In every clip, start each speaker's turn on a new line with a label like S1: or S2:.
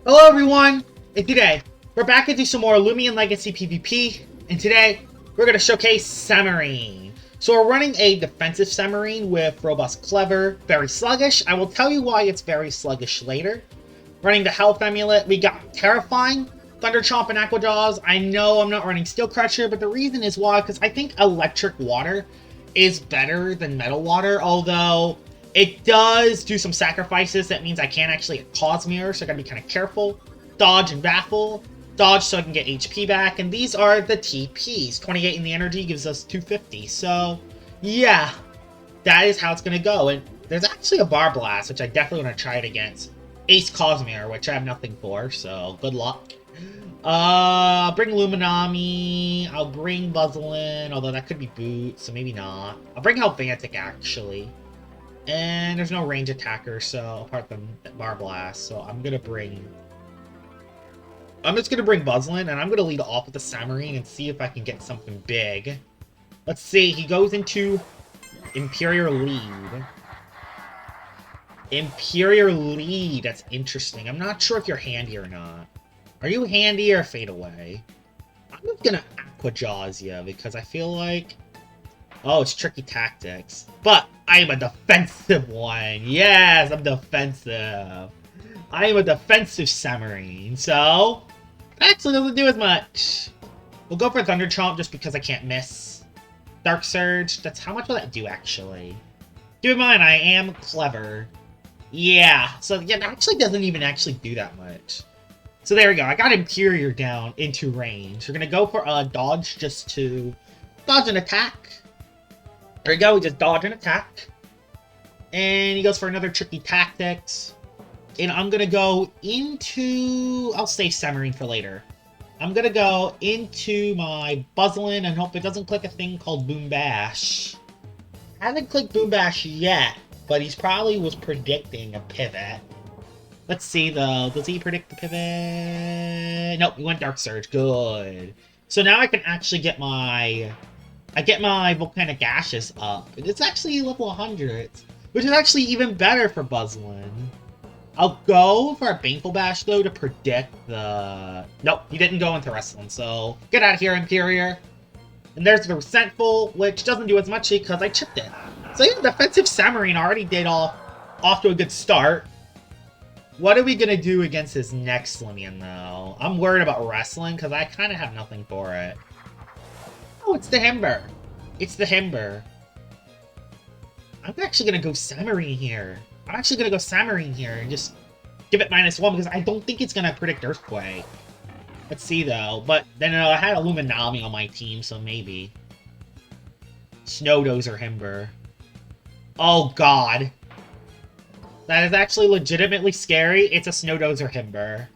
S1: Hello everyone, and today we're back to do some more Loomian Legacy PvP, and today we're going to showcase Samarine. So we're running a defensive Samarine with Robust Clever, very sluggish. I will tell you why it's very sluggish later. Running the Health Amulet, we got Terrifying, Thunder Chomp, and Aqua Jaws. I know I'm not running Steel Crusher, but the reason is why, because I think Electric Water is better than Metal Water, although it does do some sacrifices. That means I can't actually get Cosmere, so I gotta be kind of careful. Dodge and Baffle. Dodge so I can get HP back, and these are the TPs. 28 in the energy gives us 250, so yeah, that is how it's gonna go. And there's actually a Bar Blast, which I definitely want to try it against Ace Cosmere, which I have nothing for, so good luck. I'll bring Luminami, I'll bring Buzzlin, although that could be Boot, so maybe not. I'll bring Helvantic, actually. And there's no range attacker, so apart from Bar Blast, so I'm just gonna bring Buzzlin, and I'm gonna lead off with the Samarine and see if I can get something big. Let's see, he goes into Imperial Lead. Imperial Lead, that's interesting. I'm not sure if you're handy or not. Are you handy or fade away? I'm just gonna Aqua Jaws you, because I feel like... Oh, it's Tricky Tactics. But I am a defensive one. Yes, I'm defensive. I am a defensive Samarine, so... Actually doesn't do as much. We'll go for Thunder Chomp just because I can't miss. Dark Surge, that's how much will that do, actually? Keep in mind, I am clever. Yeah, so yeah, that actually doesn't even actually do that much. So there we go, I got Interior down into range. We're gonna go for a dodge just to dodge an attack. There we go, we just dodge an attack. And he goes for another Tricky Tactics. And I'm gonna go into... I'll save Samarine for later. I'm gonna go into my Buzzlin and hope it doesn't click a thing called Boom Bash. I haven't clicked Boom Bash yet, but he's probably was predicting a pivot. Let's see though, does he predict the pivot? Nope, he went Dark Surge, good. So now I can actually get my... I get my Volcanic Ashes up. It's actually level 100, which is actually even better for Buzzlin. I'll go for a Baneful Bash, though, to predict the... Nope, he didn't go into Wrestling, so get out of here, Interior. And there's the Resentful, which doesn't do as much because I chipped it. So yeah, defensive Samarine already did off to a good start. What are we going to do against his next Loomian, though? I'm worried about Wrestling because I kind of have nothing for it. Oh, it's the Himber. It's the Himber. I'm actually going to go Samarine here. I'm actually going to go Samarine here and just give it -1 because I don't think it's going to predict Earthquake. Let's see, though. But then I had a Luminami on my team, so maybe. Snowdozer Himber. Oh, God. That is actually legitimately scary. It's a Snowdozer Himber.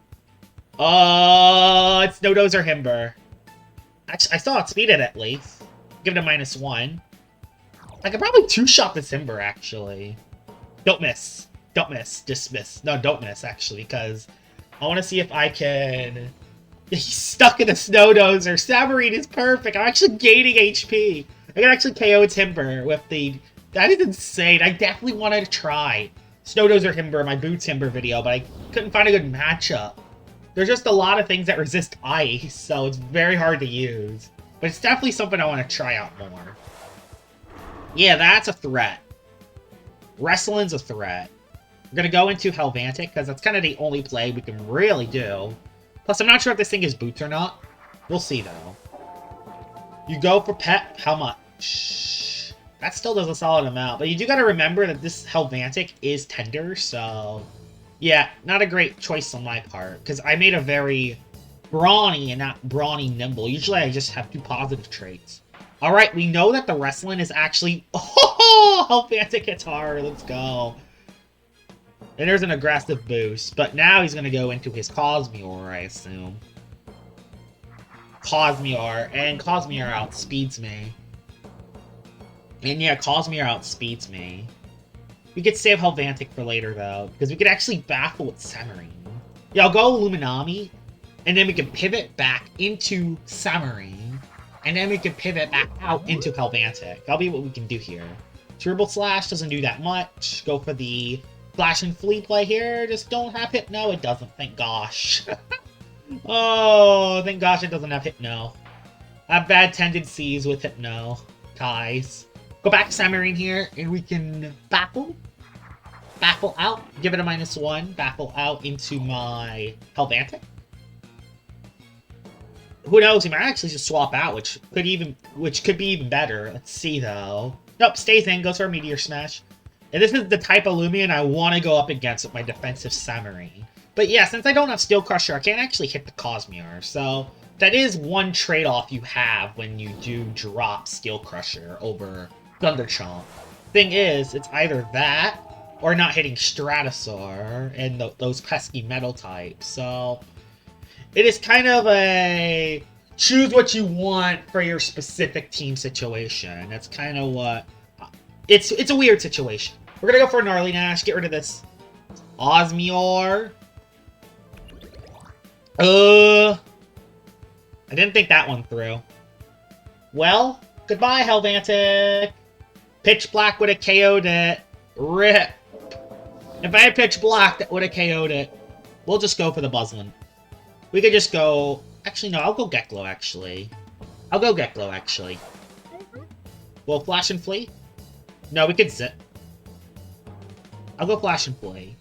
S1: Oh, it's Snowdozer Himber. Actually, I still outspeed it at least. Give it a -1. I could probably two-shot this Himber, actually. Don't miss. Don't miss. Just miss. No, don't miss, actually, because I want to see if I can... He's stuck in a Snowdozer. Samarine is perfect. I'm actually gaining HP. I can actually KO Timber with the... That is insane. I definitely wanted to try Snowdozer Himber, my Boots Himber video, but I couldn't find a good matchup. There's just a lot of things that resist ice, so it's very hard to use. But it's definitely something I want to try out more. Yeah, that's a threat. Wrestling's a threat. We're going to go into Helvantic, because that's kind of the only play we can really do. Plus, I'm not sure if this thing is Boots or not. We'll see, though. You go for Pep, how much? That still does a solid amount, but you do got to remember that this Helvantic is Tender, so... Yeah, not a great choice on my part, because I made a very brawny and not brawny nimble. Usually I just have 2 positive traits. Alright, we know that the Wrestling is actually... Oh, Helvantic hits hard, let's go. And there's an aggressive boost, but now he's going to go into his Cosmere, I assume. Cosmere, and Cosmere outspeeds me. And yeah, Cosmere outspeeds me. We could save Helvantic for later, though, because we could actually Baffle with Samarine. Yeah, I'll go Luminami, and then we can pivot back into Samarine, and then we can pivot back out into Helvantic. That'll be what we can do here. Turbo Slash doesn't do that much. Go for the Flash and Flea play here. Just don't have Hypno. It doesn't, thank gosh. Oh, thank gosh it doesn't have Hypno. I have bad tendencies with Hypno, guys. Go back to Samarine here, and we can Baffle. Baffle out, give it a -1. Baffle out into my Helvantic. Who knows? He might actually just swap out, which could be even better. Let's see though. Nope, stays in, goes for a Meteor Smash. And this is the type of Loomian I want to go up against with my defensive Samarine. But yeah, since I don't have Steel Crusher, I can't actually hit the Cosmere. So that is one trade-off you have when you do drop Steel Crusher over Thunder Chomp. Thing is, it's either that or not hitting Stratosaur and those pesky metal types. So it is kind of a choose what you want for your specific team situation. That's kind of what... It's a weird situation. We're going to go for a Gnarly Nash, get rid of this Osmior. I didn't think that one through. Well, goodbye, Helvantic. Pitch Black would have KO'd it. RIP. If I had Pitch Black, that would have KO'd it. We'll just go for the Buzzlin. We could just go... Actually, no, I'll go Geklo, actually. I'll go Geklo, actually. Will Flash and Flee? No, we could Zip. I'll go Flash and Flee.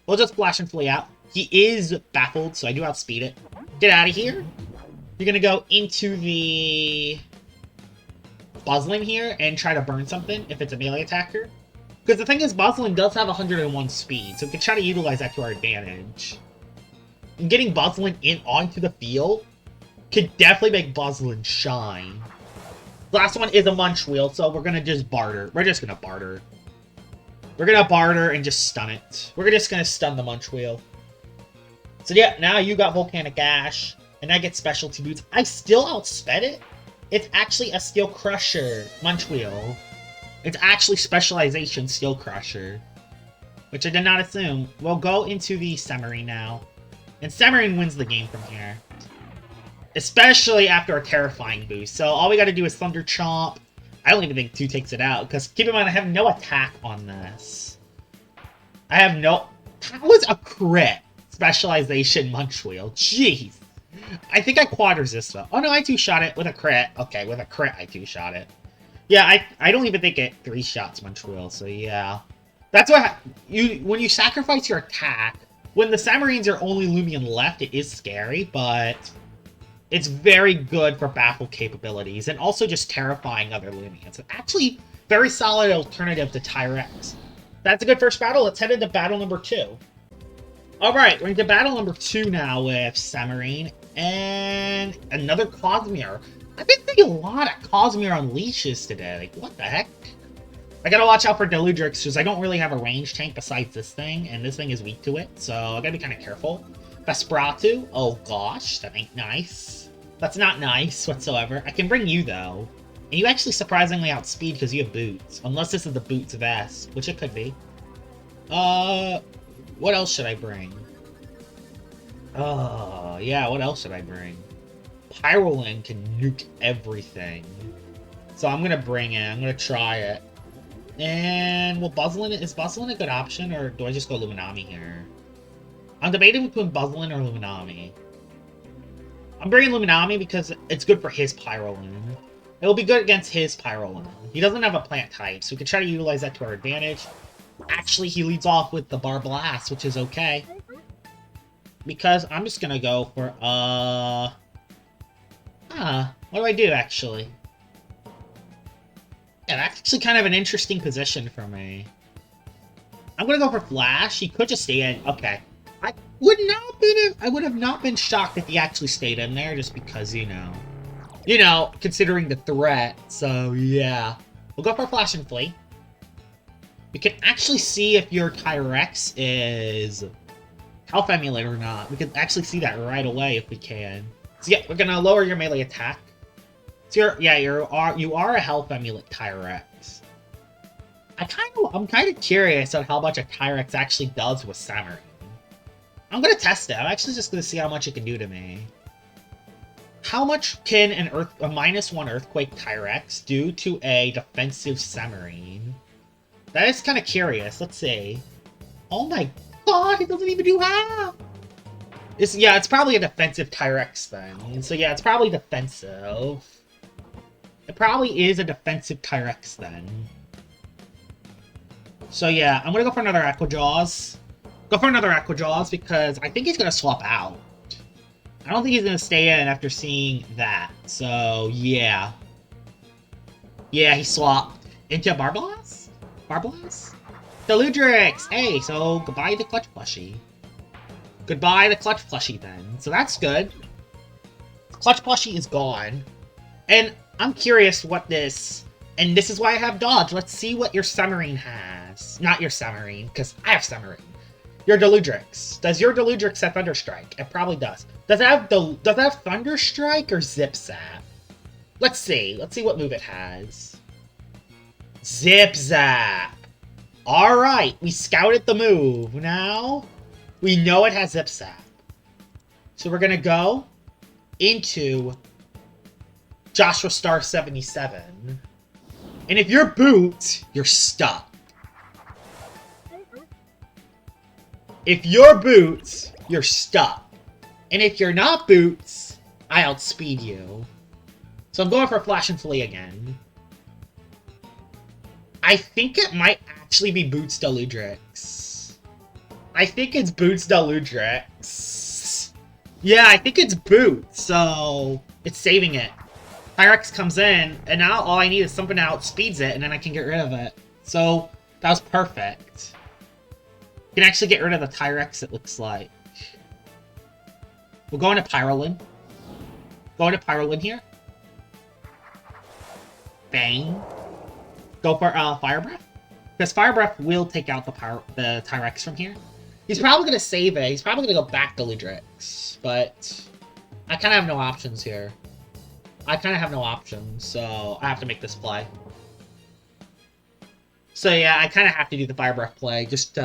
S1: We'll just Flash and Flee out. He is baffled, so I do outspeed it. Get out of here. You're gonna go into the Buzzlin here and try to burn something if it's a melee attacker. Because the thing is, Buzzlin does have 101 speed, so we can try to utilize that to our advantage. And getting Buzzlin in onto the field could definitely make Buzzlin shine. Last one is a Munch Wheel, so we're gonna just barter. We're just gonna barter. We're gonna barter and just stun it. We're just gonna stun the Munch Wheel. So yeah, now you got Volcanic Ash, and I get Specialty Boots. I still outsped it. It's actually a Steel Crusher Munch Wheel. It's actually Specialization Steel Crusher, which I did not assume. We'll go into the Samarine now. And Samarine wins the game from here. Especially after a Terrifying boost. So all we gotta do is Thunder Chomp. I don't even think 2 takes it out, because keep in mind I have no attack on this. I have no... That was a crit Specialization Munch Wheel. Jeez. I think I quad resist though. Oh no, I 2-shot it with a crit. Okay, with a crit I 2-shot it. Yeah, I don't even think it 3-shots Munch Wheel, so yeah. That's what when you sacrifice your attack, when the Samarines are only Loomian left, it is scary, but it's very good for Baffle capabilities, and also just terrifying other Loomians. It's actually very solid alternative to Tyrex. That's a good first battle. Let's head into battle number 2. Alright, we're into battle number 2 now with Samarine, and another Cosmere. I've been seeing a lot of Cosmere Unleashes today. Like, what the heck? I gotta watch out for Deludrix, because I don't really have a range tank besides this thing, and this thing is weak to it, so I gotta be kind of careful. Vesperatu? Oh gosh, that ain't nice. That's not nice whatsoever. I can bring you, though. And you actually surprisingly outspeed because you have boots. Unless this is the boots vest, which it could be. What else should I bring? Yeah, what else should I bring? Pyrolin can nuke everything. So I'm gonna bring it. I'm gonna try it. And is Buzzlin a good option, or do I just go Luminami here? I'm debating between Buzzlin or Luminami. I'm bringing Luminami because it's good for his Pyrolin. It'll be good against his Pyrolin. He doesn't have a plant type, so we can try to utilize that to our advantage. Actually, he leads off with the Bar Blast, which is okay. Because I'm just gonna go for, what do I do, actually? Yeah, that's actually kind of an interesting position for me. I'm gonna go for Flash. He could just stay in. Okay. I would have not been shocked if he actually stayed in there, just because, you know, considering the threat. So, yeah. We'll go for Flash and Flee. We can actually see if your Tyrex is Health Emulate or not. We can actually see that right away if we can. So yeah, we're gonna lower your melee attack. So you are a Health Emulate Tyrex. I'm kind of curious on how much a Tyrex actually does with Samarine. I'm gonna test it. I'm actually just gonna see how much it can do to me. How much can a -1 Earthquake Tyrex do to a defensive Samarine? That is kind of curious. Let's see. Oh my god, it doesn't even do half! Yeah, it's probably a defensive Tyrex then. So yeah, it's probably defensive. It probably is a defensive Tyrex then. So yeah, I'm gonna go for another Aqua Jaws. Go for another Aqua Jaws because I think he's gonna swap out. I don't think he's gonna stay in after seeing that. So yeah. Yeah, he swapped into Barblast? Barblast? Deludrix! Hey, so goodbye the Clutch Plushie. Goodbye the Clutch Plushie then. So that's good. Clutch Plushie is gone. And I'm curious what this... And this is why I have Dodge. Let's see what your Samarine has. Not your Samarine, because I have Samarine. Your Deludrix. Does your Deludrix have Thunderstrike? It probably does. Does it have Thunderstrike or Zip Zap? Let's see. Let's see what move it has. Zip Zap. Alright, we scouted the move. Now, we know it has Zip Zap. So we're going to go into Joshua Star 77. And if you're Boot, you're stuck. If you're Boots, you're stuck. And if you're not Boots, I outspeed you. So I'm going for Flash and Flea again. I think it might actually be Boots Deludrix. I think it's Boots Deludrix. Yeah, I think it's Boots, so it's saving it. Tyrex comes in, and now all I need is something that outspeeds it, and then I can get rid of it. So, that was perfect. You can actually get rid of the Tyrex, it looks like. We'll go into Pyrolin. Go into Pyrolin here. Bang. Go for Fire Breath. Because Fire Breath will take out the Tyrex from here. He's probably going to save it. He's probably going to go back to Ludrix. But I kind of have no options here. I kind of have no options, so I have to make this play. So yeah, I kind of have to do the Fire Breath play, just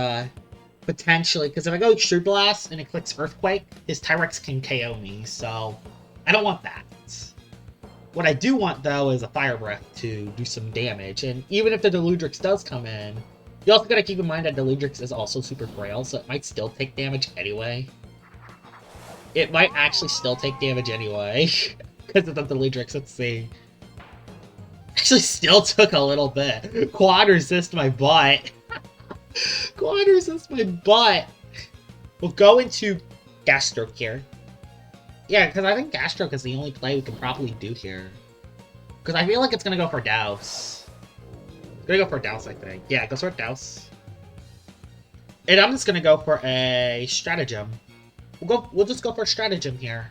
S1: potentially, because if I go Extrude Blast and it clicks Earthquake, his Tyrex can KO me, so I don't want that. What I do want, though, is a Fire Breath to do some damage, and even if the Deludrix does come in, you also gotta keep in mind that Deludrix is also super frail, so it might still take damage anyway. It might actually still take damage anyway. Because of the Deludrix, let's see. Actually still took a little bit. Quad resist my butt. Quad resist my butt. We'll go into Gas Stroke here. Yeah, because I think Gas Stroke is the only play we can probably do here. Because I feel like it's going to go for Douse. It's going to go for Douse, I think. Yeah, it goes for Douse. And I'm just going to go for a Stratagem. We'll just go for a Stratagem here.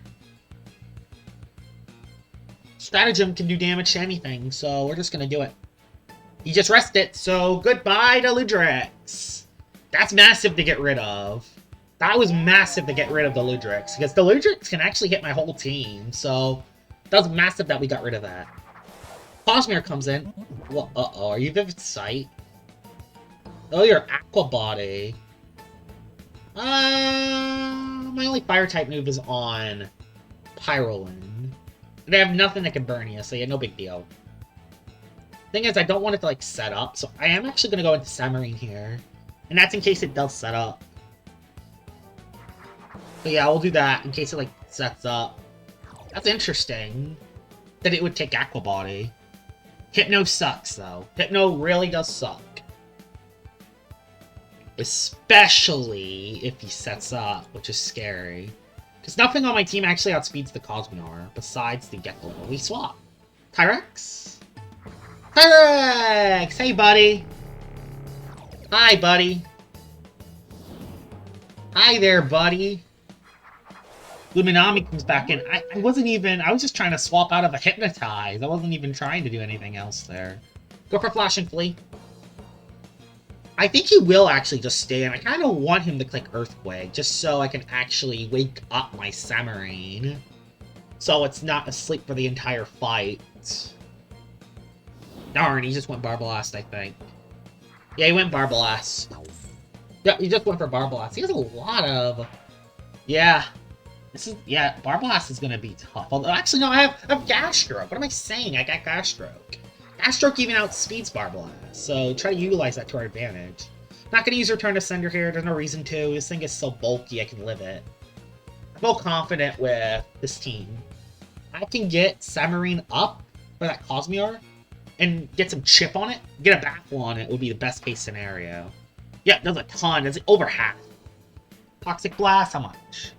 S1: Stratagem can do damage to anything, so we're just gonna do it. He just rested, so goodbye to Ludrix. That's massive to get rid of. That was massive to get rid of the Ludrix, because the Ludrix can actually hit my whole team, so that was massive that we got rid of that. Cosmere comes in. Well, uh-oh, are you Vivid Sight? Oh, you're Aqua Body. My only Fire-type move is on Pyrolin. They have nothing that can burn you, so yeah, no big deal. Thing is, I don't want it to, like, set up, so I am actually going to go into Samarine here. And that's in case it does set up. So yeah, we'll do that in case it, like, sets up. That's interesting that it would take Aqua Body. Hypno sucks, though. Hypno really does suck. Especially if he sets up, which is scary. Because nothing on my team actually outspeeds the Cosmonaur, besides the Gecko. We swap. Tyrex? Tyrex! Hey, buddy! Hi, buddy. Hi there, buddy. Luminami comes back in. I was just trying to swap out of a Hypnotize. I wasn't even trying to do anything else there. Go for Flash and Flee. I think he will actually just stay in. I kind of want him to click Earthquake, just so I can actually wake up my Samarine. So it's not asleep for the entire fight. Darn, he just went Barblast, I think. Yeah, he went Barblast. Yeah, he just went for Barblast. He has a lot of... Yeah. Yeah, Barblast is going to be tough. Although, actually, no, I have Gas Stroke. What am I saying? I got Gas Stroke. Gas Stroke even outspeeds Barblast, so try to utilize that to our advantage. Not gonna use Return to Sender here. There's no reason to. This thing is so bulky, I can live it. I feel confident with this team. I can get Samarine up for that Cosmere and get some chip on it. Get a Baffle on it would be the best case scenario. Yeah, there's a ton. There's over half. Toxic Blast, how much?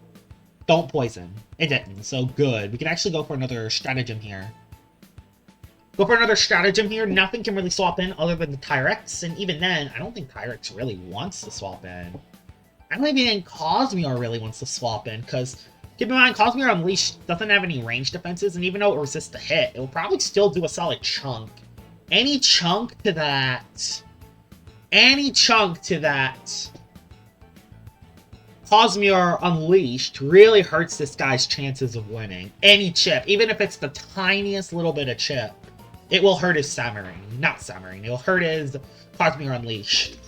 S1: Don't poison. It didn't, so good. We can actually go for another stratagem here. Go for another stratagem here. Nothing can really swap in other than the Tyrex, and even then, I don't think Tyrex really wants to swap in. I don't even think Cosmere really wants to swap in, because keep in mind, Cosmere Unleashed doesn't have any range defenses, and even though it resists the hit, it will probably still do a solid chunk. Any chunk to that Cosmere Unleashed really hurts this guy's chances of winning. Any chip, even if it's the tiniest little bit of chip, it will hurt his Samarine. Not Samarine, it will hurt his Cosmere Unleashed.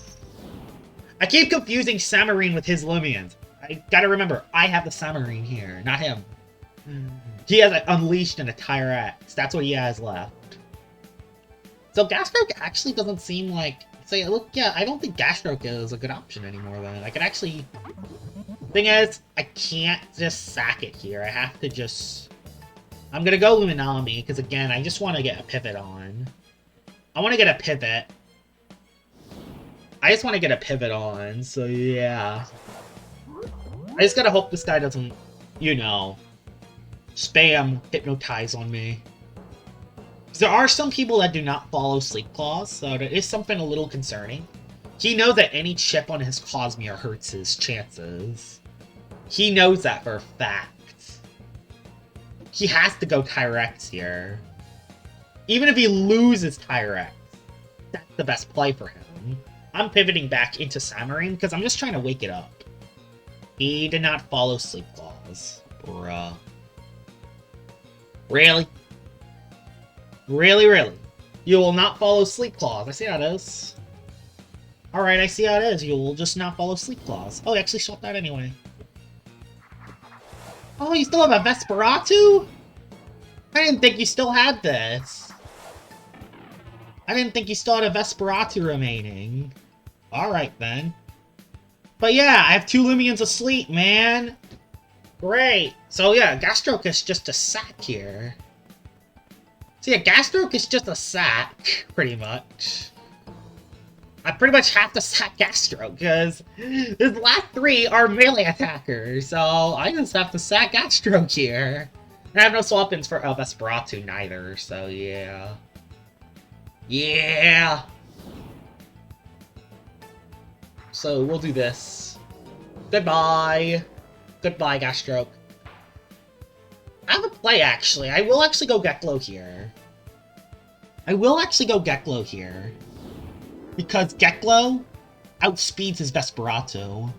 S1: I keep confusing Samarine with his Loomians. I gotta remember, I have the Samarine here, not him. He has an Unleashed and a Tyrex. That's what he has left. So Gastroke actually doesn't seem like... Say, look, yeah, I don't think Gastroke is a good option anymore then. I can actually... Thing is, I can't just sack it here. I have to just... I'm gonna go Luminami, because again, I just want to get a pivot on. I want to get a pivot. I just want to get a pivot on, so yeah. I just gotta hope this guy doesn't, you know, spam Hypnotize on me. There are some people that do not follow Sleep Claws, so there is something a little concerning. He knows that any chip on his Cosmere hurts his chances. He knows that for a fact. He has to go Tyrex here. Even if he loses Tyrex, that's the best play for him. I'm pivoting back into Samarine because I'm just trying to wake it up. He did not follow Sleep Claws. Bruh. Really? Really? You will not follow Sleep Claws. I see how it is. Alright, I see how it is. You will just not follow Sleep Claws. Oh, he actually swapped that anyway. Oh, you still have a Vesperatu? I didn't think you still had this. I didn't think you still had a Vesperatu remaining. Alright, then. But yeah, I have 2 Loomians asleep, man. Great. So yeah, Gastroke is just a sack here. So yeah, Gastroke is just a sack, pretty much. I pretty much have to sack Gastroke, because his last 3 are melee attackers, so I just have to sack Gastroke here. And I have no swap-ins for Vesperatu neither, so yeah. Yeah! So we'll do this. Goodbye! Goodbye, Gastroke. I have a play, actually. I will actually go Geklo here. Because Geklo outspeeds his Vesperatu.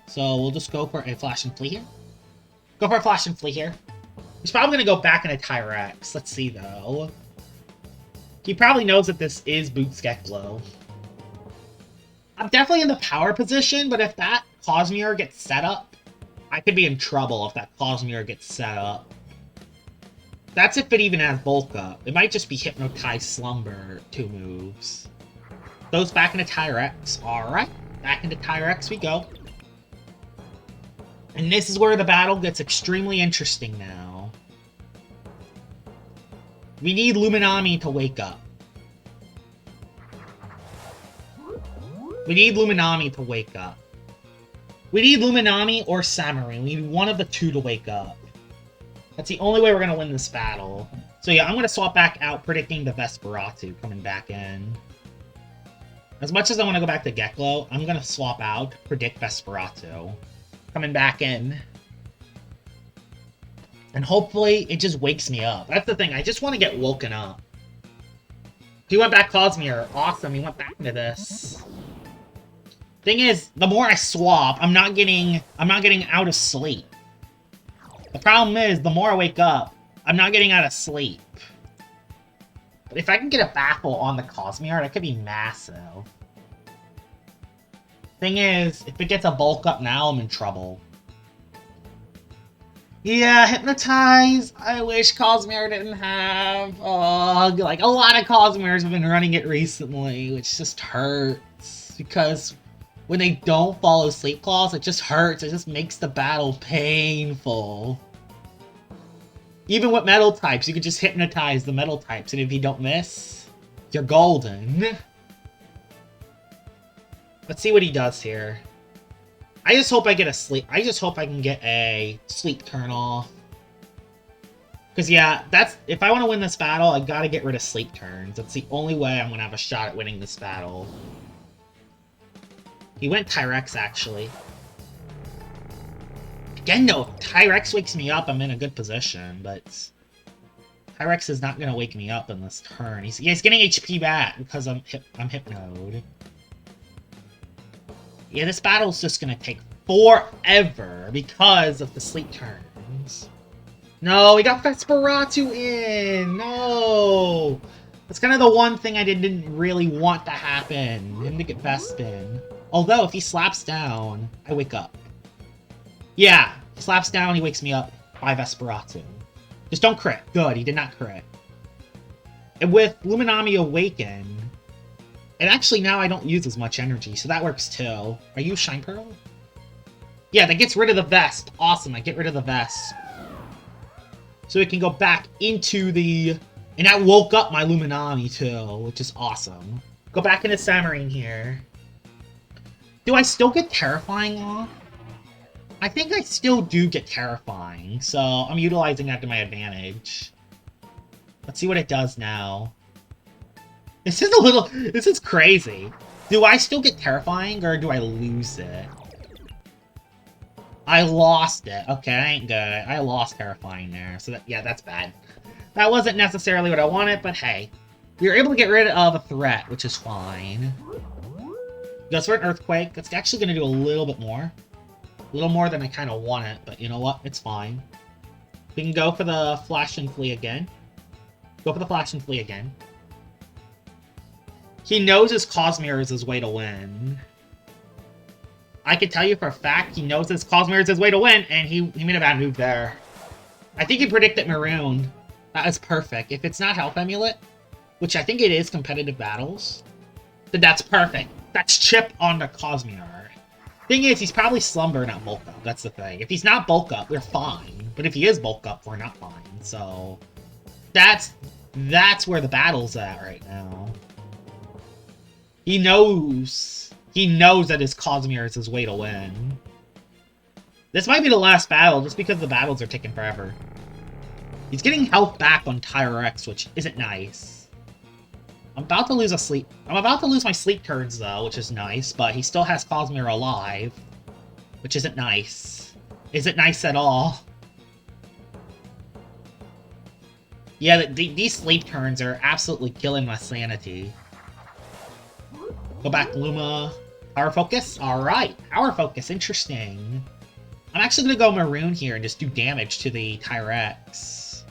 S1: So we'll just go for a Flash and Flee here. He's probably going to go back into Tyrex. Let's see, though. He probably knows that this is Boots Geklo. I'm definitely in the power position, but if that Cosmere gets set up, I could be in trouble if that Cosmere gets set up. That's if it even has bulk up. It might just be Hypnotize Slumber 2 moves. Goes back into Tyrex. Alright, back into Tyrex we go. And this is where the battle gets extremely interesting now. We need Luminami to wake up. We need Luminami or Samarine. We need one of the 2 to wake up. That's the only way we're going to win this battle. So yeah, I'm going to swap back out, predicting the Vesperatu coming back in. As much as I want to go back to Geklo, I'm going to swap out, predict Vesperatu coming back in. And hopefully it just wakes me up. That's the thing, I just want to get woken up. He went back Cosmere. Awesome, he went back into this. Thing is, the more I swap, I'm not getting out of sleep. The problem is, the more I wake up, I'm not getting out of sleep. But if I can get a Baffle on the Cosmere, that could be massive. Thing is, if it gets a bulk up now, I'm in trouble. Yeah, Hypnotize. I wish Cosmere didn't have. Like a lot of Cosmeres have been running it recently, which just hurts because when they don't follow Sleep Claws, it just hurts. It just makes the battle painful. Even with metal types, you can just hypnotize the metal types, and if you don't miss, you're golden. Let's see what he does here. I just hope I get a sleep. I just hope I can get a sleep turn off. Because, yeah, that's... If I want to win this battle, I gotta get rid of sleep turns. That's the only way I'm gonna have a shot at winning this battle. He went Tyrex, actually. Again, though, if Tyrex wakes me up, I'm in a good position, but... Tyrex is not gonna wake me up in this turn. He's getting HP back because I'm Hypnoed. Yeah, this battle's just gonna take forever because of the sleep turns. No, we got Vesperatu in! No! That's kind of the one thing I didn't really want to happen. Him to get Vespin. Although, if he slaps down, I wake up. Yeah, he slaps down, he wakes me up by Vesperatu. Just don't crit. Good, he did not crit. And with Luminami Awaken... And actually, now I don't use as much energy, so that works too. Are you Shine Pearl? Yeah, that gets rid of the Vest. Awesome, I get rid of the Vest. So it can go back into the... And that woke up my Luminami too, which is awesome. Go back into Samarine here. Do I still get Terrifying off? I think I still do get Terrifying, so I'm utilizing that to my advantage. Let's see what it does now. This is crazy. Do I still get Terrifying, or do I lose it? I lost it. Okay, that ain't good. I lost Terrifying there, so yeah, that's bad. That wasn't necessarily what I wanted, but hey. We were able to get rid of a threat, which is fine. Goes for an Earthquake. That's actually going to do a little bit more. A little more than I kind of want it, but you know what? It's fine. We can go for the Flash and Flee again. Go for the Flash and Flee again. He knows his Cosmere is his way to win. I can tell you for a fact he knows his Cosmere is his way to win, and he made a bad move there. I think he predicted Maroon. That is perfect. If it's not Health Amulet, which I think it is competitive battles, then that's perfect. That's chip on the Cosmere. Thing is, he's probably Slumber, not Bulk Up. That's the thing. If he's not Bulk Up, we're fine. But if he is Bulk Up, we're not fine. So, that's where the battle's at right now. He knows that his Cosmere is his way to win. This might be the last battle, just because the battles are taking forever. He's getting health back on Tyrex, which isn't nice. I'm about to lose my sleep turns, though, which is nice, but he still has Cosmere alive, which isn't nice. Isn't nice at all. Yeah, these sleep turns are absolutely killing my sanity. Go back, Luma. Power Focus? Alright, Power Focus, interesting. I'm actually going to go Maroon here and just do damage to the Tyrex.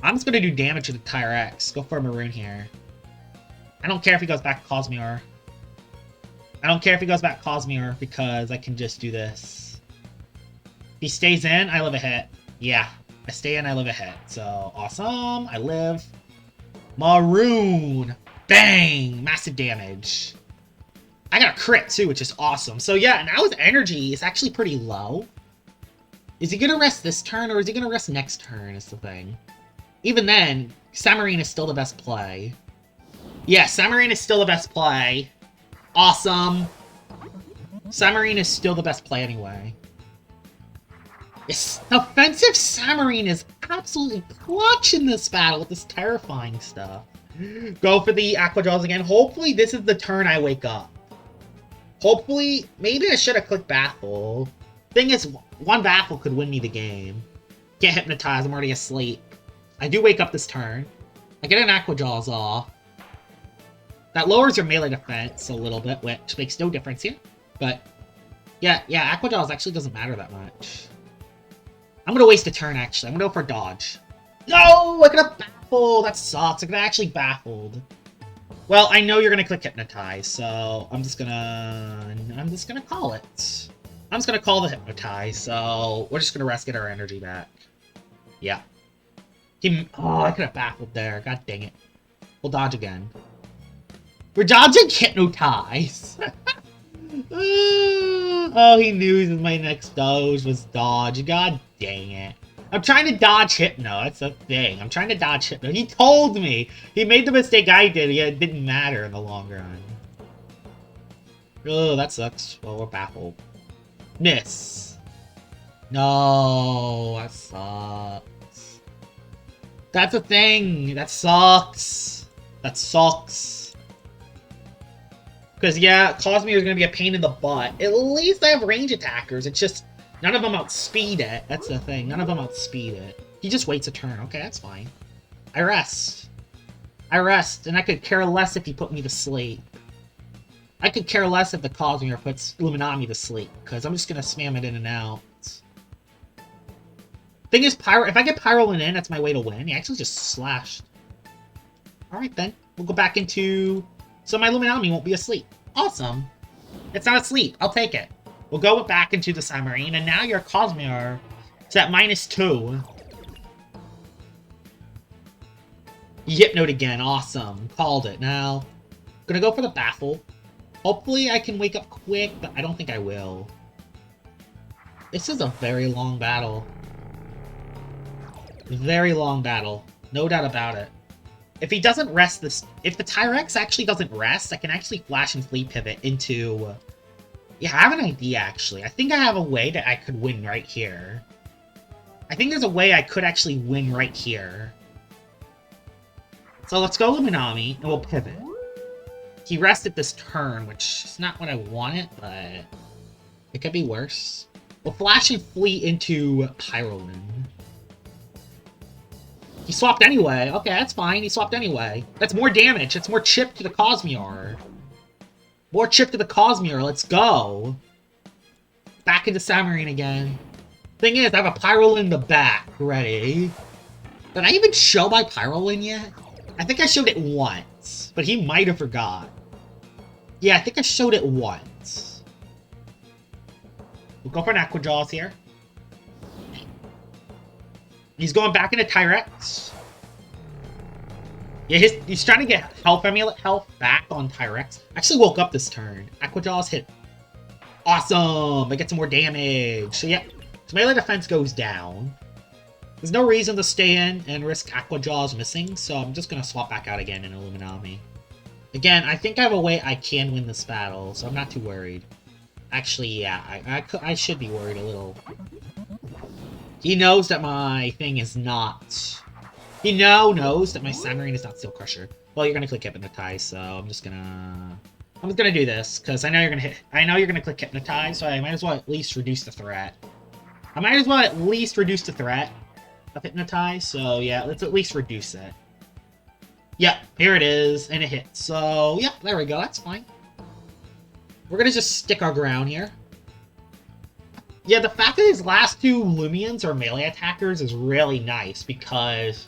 S1: I'm just going to do damage to the Tyrex. Go for a Maroon here. I don't care if he goes back Cosmere. I don't care if he goes back Cosmere because I can just do this. If he stays in, I live a hit. Yeah, I stay in, I live a hit. So, awesome. I live. Maroon! Bang! Massive damage. I got a crit, too, which is awesome. So, yeah, now his energy is actually pretty low. Is he going to rest this turn, or is he going to rest next turn, is the thing. Even then, Samarine is still the best play. Yeah, Samarine is still the best play. Awesome. Samarine is still the best play anyway. Yes, offensive Samarine is absolutely clutch in this battle with this terrifying stuff. Go for the Aqua Jaws again. Hopefully this is the turn I wake up. Hopefully, maybe I should have clicked Baffle. Thing is, one Baffle could win me the game. Can't hypnotize, I'm already asleep. I do wake up this turn. I get an Aqua Jaws off. That lowers your melee defense a little bit, which makes no difference here. But, yeah, Aqua Jaws actually doesn't matter that much. I'm gonna waste a turn, actually. I'm gonna go for Dodge. No! I could have Baffled! That sucks. I could have actually Baffled. Well, I know you're gonna click Hypnotize, so I'm just gonna call it. I'm just gonna call the Hypnotize, so we're just gonna rest, get our energy back. Yeah. Oh, I could have baffled there. God dang it. We'll dodge again. We're dodging Hypnotize! Oh, he knew my next dodge was dodge. God dang it. I'm trying to dodge Hypno. That's the thing. I'm trying to dodge Hypno. He told me. He made the mistake I did, yet it didn't matter in the long run. Oh, that sucks. Well, we're baffled. Miss. No, that sucks. That's a thing. That sucks. That sucks. Because, yeah, Cosmere is going to be a pain in the butt. At least I have range attackers. It's just, none of them outspeed it. That's the thing. None of them outspeed it. He just waits a turn. Okay, that's fine. I rest. I rest, and I could care less if he put me to sleep. I could care less if the Cosmere puts Illuminati to sleep, because I'm just going to spam it in and out. Thing is, if I get Pyrolin in, that's my way to win. He actually just slashed. Alright then. We'll go back into... So my Illuminati won't be asleep. Awesome. It's not asleep. I'll take it. We'll go back into the Samarine, and now your Cosmere is at -2. Hypnote again. Awesome. Called it. Now, gonna go for the Baffle. Hopefully I can wake up quick, but I don't think I will. This is a very long battle. Very long battle. No doubt about it. If he doesn't rest this... If the Tyrex actually doesn't rest, I can actually flash and fleet pivot into... Yeah, I have an idea, actually. I think I have a way that I could win right here. I think there's a way I could actually win right here. So let's go Illuminati, and we'll pivot. He rested this turn, which is not what I wanted, but... It could be worse. We'll flash and fleet into Pyrolin. He swapped anyway. Okay, that's fine. He swapped anyway. That's more damage. It's more chip to the Cosmere. More chip to the Cosmere. Let's go. Back into Samarine again. Thing is, I have a Pyrolin in the back ready. Did I even show my Pyrolin yet? I think I showed it once, but he might have forgot. Yeah, I think I showed it once. We'll go for an Aquajaws here. He's going back into Tyrex. Yeah, he's trying to get health amulet health back on Tyrex. Actually woke up this turn. Aquajaws hit. Awesome! I get some more damage. So yeah, his melee defense goes down. There's no reason to stay in and risk Aquajaws missing, so I'm just going to swap back out again in Illuminati. Again, I think I have a way I can win this battle, so I'm not too worried. Actually, yeah, I should be worried a little. He knows that my thing is not... He knows that my Samarine is not Steel Crusher. Well, you're gonna click Hypnotize, so I'm just gonna do this, because I know you're gonna click Hypnotize, so I might as well at least reduce the threat. I might as well at least reduce the threat of Hypnotize, so yeah, let's at least reduce it. Yep, here it is, and it hits. So, yep, there we go, that's fine. We're gonna just stick our ground here. Yeah, the fact that his last two Loomians are melee attackers is really nice, because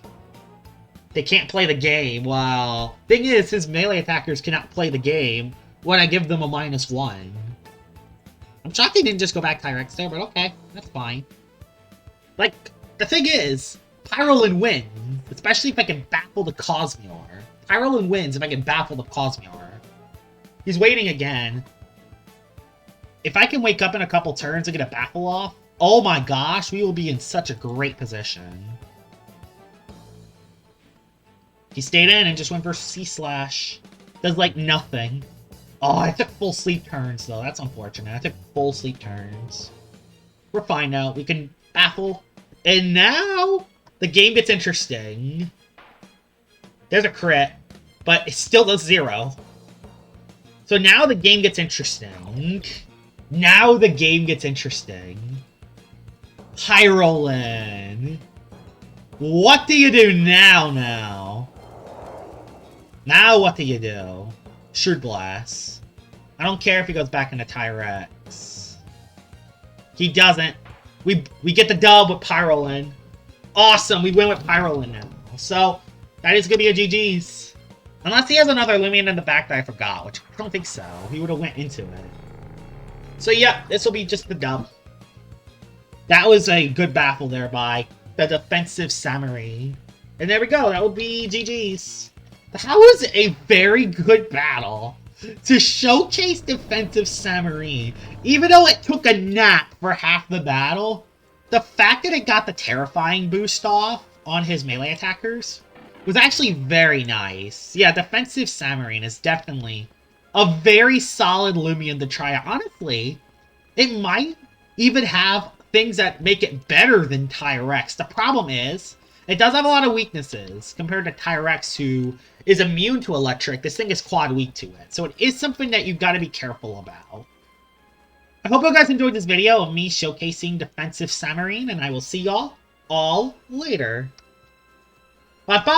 S1: they can't play the game, while... Thing is, his melee attackers cannot play the game when I give them a -1. I'm shocked he didn't just go back Tyrex there, but okay, that's fine. Like, the thing is, Pyrolin wins, especially if I can baffle the Cosmere. Pyrolin wins if I can baffle the Cosmere. He's waiting again. If I can wake up in a couple turns and get a Baffle off, oh my gosh, we will be in such a great position. He stayed in and just went for C-Slash. Does, like, nothing. Oh, I took full sleep turns, though. That's unfortunate. I took full sleep turns. We're fine now. We can Baffle. And now, the game gets interesting. There's a crit, but it still does 0. So now the game gets interesting. Now the game gets interesting. Pyrolin. What do you do now? Now what do you do? Shrewd Glass. I don't care if he goes back into Tyrex. He doesn't. We get the dub with Pyrolin. Awesome, we win with Pyrolin now. So, that is going to be a GG's. Unless he has another Loomian in the back that I forgot, which I don't think so. He would have went into it. So yeah, this will be just the dub. That was a good baffle there by the defensive Samarine. And there we go, that would be GG's. That was a very good battle to showcase defensive Samarine. Even though it took a nap for half the battle, the fact that it got the terrifying boost off on his melee attackers was actually very nice. Yeah, defensive Samarine is definitely a very solid Loomian to try out. Honestly, it might even have things that make it better than Tyrex. The problem is, it does have a lot of weaknesses compared to Tyrex, who is immune to electric. This thing is quad weak to it. So it is something that you've got to be careful about. I hope you guys enjoyed this video of me showcasing defensive Samarine, and I will see y'all all later. Bye-bye!